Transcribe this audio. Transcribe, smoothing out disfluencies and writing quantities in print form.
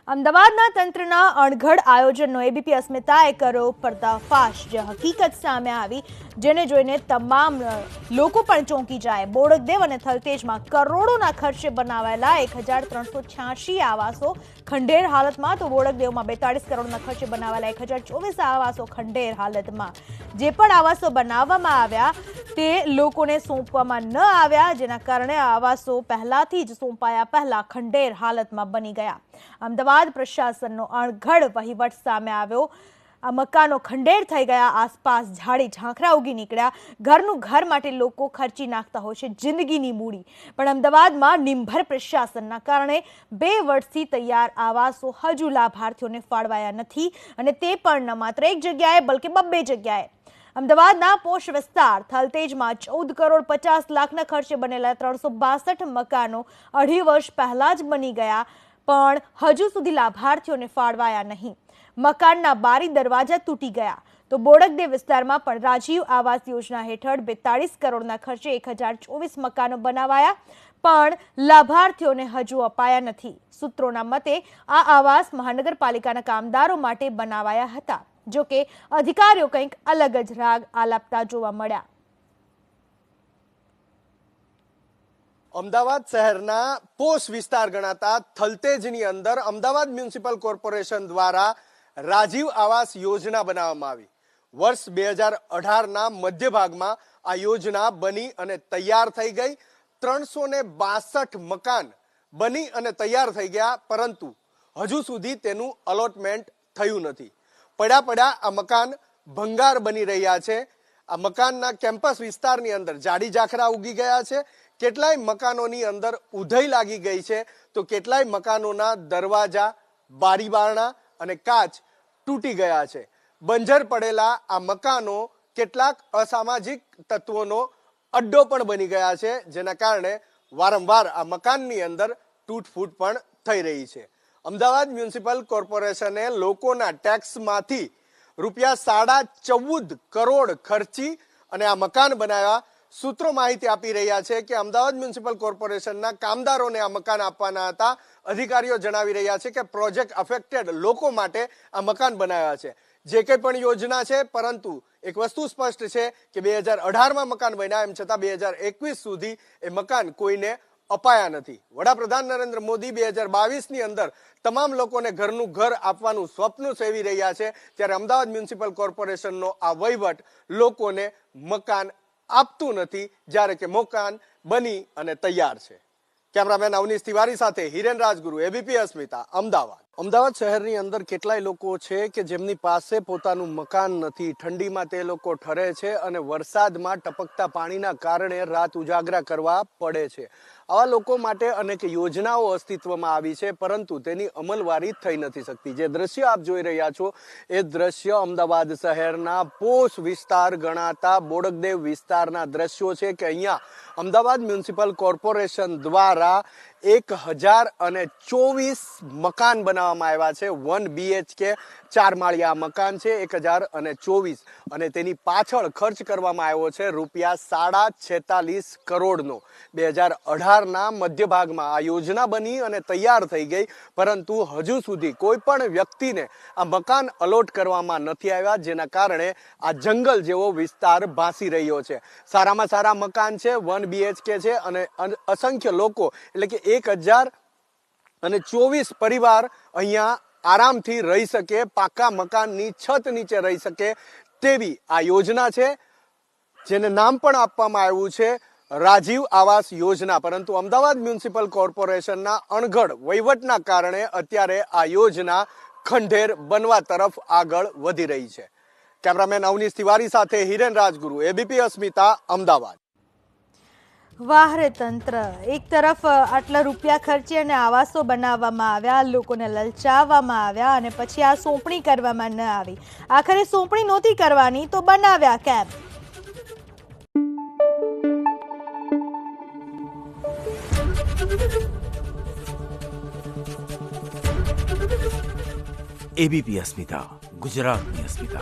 અમદાવાદના તંત્રના અણઘડ આયોજનનો એબીપી અસ્મિતાએ કર્યો પર્દાફાશ, જે હકીકત સામે આવી જેને જોઈને તમામ લોકો પણ ચોંકી જાય। બોડકદેવ અને થલતેજમાં કરોડોના ખર્ચે બનાવાયેલા 1386 આવાસો ખંડેર હાલતમાં, તો બોડકદેવમાં 42 કરોડના ખર્ચે બનાવાયેલા 1024 આવાસો ખંડેર હાલતમાં। જે પણ આવાસો બનાવવામાં આવ્યા તે લોકોને સોંપવામાં ન આવ્યા, જેના કારણે આવાસો પહેલાથી જ સોંપાયા પહેલા ખંડેર હાલતમાં બની ગયા। અમદાવાદ પ્રશાસનનો અણઘડ વહીવટ સામે આવ્યો। આ મકાનો ખંડેર થઈ ગયા, આસપાસ ઝાડી ઝાંખરા ઉગી નીકળ્યા। ઘરનું ઘર માટે લોકો ખર્ચી નાખતા હોય છે જિંદગીની મૂડી, પણ અમદાવાદમાં નિંભર પ્રશાસનના કારણે 2 વર્ષથી તૈયાર આવાસો હજુ લાભાર્થીઓને ફાળવાયા નથી, અને તે પણ ન માત્ર એક જગ્યાએ બલકે 2 જગ્યાએ। અમદાવાદના પોશ વિસ્તાર થલતેજમાં 14 કરોડ 50 લાખના ખર્ચે બનેલા 362 મકાનો 2.5 વર્ષ પહેલા જ બની ગયા, પણ હજુ સુધી લાભાર્થીઓને ફાળવાયા નહીં। મકાનના બારી દરવાજા તૂટી ગયા। તો બોડકદેવ વિસ્તારમાં પણ રાજીવ આવાસ યોજના હેઠળ 42 કરોડના ખર્ચે 1024 મકાનો બનાવાયા, પણ લાભાર્થીઓને હજુ અપાયા નથી। સૂત્રોના મતે આ આવાસ મહાનગરપાલિકાના કામદારો માટે બનાવાયા હતા, જો કે અધિકારીઓ કંઈક અલગ જ રાગ આલાપતા જોવા મળ્યા। અમદાવાદ શહેરના પોશ વિસ્તાર ગણાતા થલતેજની અંદર અમદાવાદ મ્યુનિસિપલ કોર્પોરેશન દ્વારા રાજીવ આવાસ યોજના બનાવવામાં આવી। વર્ષ 2018ના મધ્ય ભાગમાં આ યોજના બની અને તૈયાર થઈ ગઈ। 362 મકાન બની અને તૈયાર થઈ ગયા, પરંતુ હજુ સુધી તેનું અલોટમેન્ટ થયું નથી। પડ્યા આ મકાન ભંગાર બની રહ્યા છે। આ મકાનના કેમ્પસ વિસ્તારની અંદર ઝાડી ઝાખરા ઉગી ગયા છે। કેટલાય મકાનોની અંદર ઉધઈ લાગી ગઈ છે, તો કેટલાય મકાનોના દરવાજા, બારી બારણા અને કાચ તૂટી ગયા છે। બંજર પડેલા આ મકાનો કેટલાક અસામાજિક તત્વોનો અડ્ડો પણ બની ગયા છે, જેના કારણે વારંવાર આ મકાનની અંદર તૂટફૂટ પણ થઈ રહી છે। અમદાવાદ મ્યુનિસિપલ કોર્પોરેશને લોકોના ટેક્સમાંથી ₹14.5 કરોડ ખર્ચી અને આ મકાન બનાવ્યા। સૂત્રો માહિતી આપી રહ્યા છે કે અમદાવાદ મ્યુનિસિપલ કોર્પોરેશનના કામદારોને આ મકાન આપવાના હતા। અધિકારીઓ જણાવી રહ્યા છે કે પ્રોજેક્ટ અફેક્ટેડ લોકો માટે આ મકાન બનાવ્યા છે। જે કંઈ પણ યોજના છે, પરંતુ એક વસ્તુ સ્પષ્ટ છે કે 2018માં મકાન બન્યા, એમ છતાં 2021 સુધી એ મકાન કોઈને અપાયા નથી। વડાપ્રધાન નરેન્દ્ર મોદી 2022ની અંદર તમામ લોકોને ઘરનું ઘર આપવાનું સ્વપ્ન સેવી રહ્યા છે, ત્યારે અમદાવાદ મ્યુનિસિપલ કોર્પોરેશનનો આ વહીવટ લોકોને મકાન આપતું નથી, જ્યારે કે મકાન બની અને તૈયાર છે। કેમેરામેન અવનીશ તિવારી સાથે હિરેન રાજગુરુ, એબીપી અસ્મિતા, અમદાવાદ। અમદાવાદ શહેરની અંદર કેટલાય લોકો છે કે જેમની પાસે પોતાનું મકાન નથી। ઠંડીમાં તે લોકો ઠરે છે અને વરસાદમાં ટપકતા પાણીના કારણે રાત ઉજાગરા કરવા પડે છે। આવા લોકો માટે અનેક યોજનાઓ અસ્તિત્વમાં આવી છે, પરંતુ તેની અમલવારી થઈ નથી શકતી। જે દ્રશ્ય આપ જોઈ રહ્યા છો એ દ્રશ્ય અમદાવાદ શહેરના પોશ વિસ્તાર ગણાતા બોડકદેવ વિસ્તારના દ્રશ્યો છે કે અહીંયા અમદાવાદ મ્યુનિસિપલ કોર્પોરેશન દ્વારા 1024 મકાન બનાવવામાં આવ્યા છે। 1 BHK 4 માળિયા મકાન છે, 1024, અને તેની પાછળ ખર્ચ કરવામાં આવ્યો છે ₹46.5 કરોડનો। 2018ના મધ્ય ભાગમાં આ યોજના બની અને તૈયાર થઈ ગઈ, પરંતુ હજુ સુધી કોઈ પણ વ્યક્તિને આ મકાન અલોટ કરવામાં નથી આવ્યા, જેના કારણે આ જંગલ જેવો વિસ્તાર ભાસી રહ્યો છે। સારામાં સારા મકાન છે, 1 BHK છે, અને અસંખ્ય લોકો એટલે કે 1024 પરિવાર અહીંયા આરામથી રહી શકે, પાકા મકાનની છત નીચે રહી શકે તેવી આ યોજના છે, જેને નામ પણ આપવામાં આવ્યું છે રાજીવ આવાસ યોજના। પરંતુ અમદાવાદ મ્યુનિસિપલ કોર્પોરેશનના અણઘડ વહીવટના કારણે અત્યારે આ યોજના ખંડેર બનવા તરફ આગળ વધી રહી છે। કેમેરામેન અવનીશ તિવારી સાથે હિરેન રાજગુરુ, એબીપી અસ્મિતા, અમદાવાદ। વાહ રે તંત્ર! એક તરફ આટલા રૂપિયા ખર્ચી અને આવાસો બનાવવામાં આવ્યા, લોકોને લલચાવવામાં આવ્યા, અને પછી આ સોંપણી કરવામાં ન આવી। આખરે સોંપણી નહોતી કરવાની તો બનાવ્યા કેમ? એબીપી અસ્મિતા, ગુજરાતની અસ્મિતા।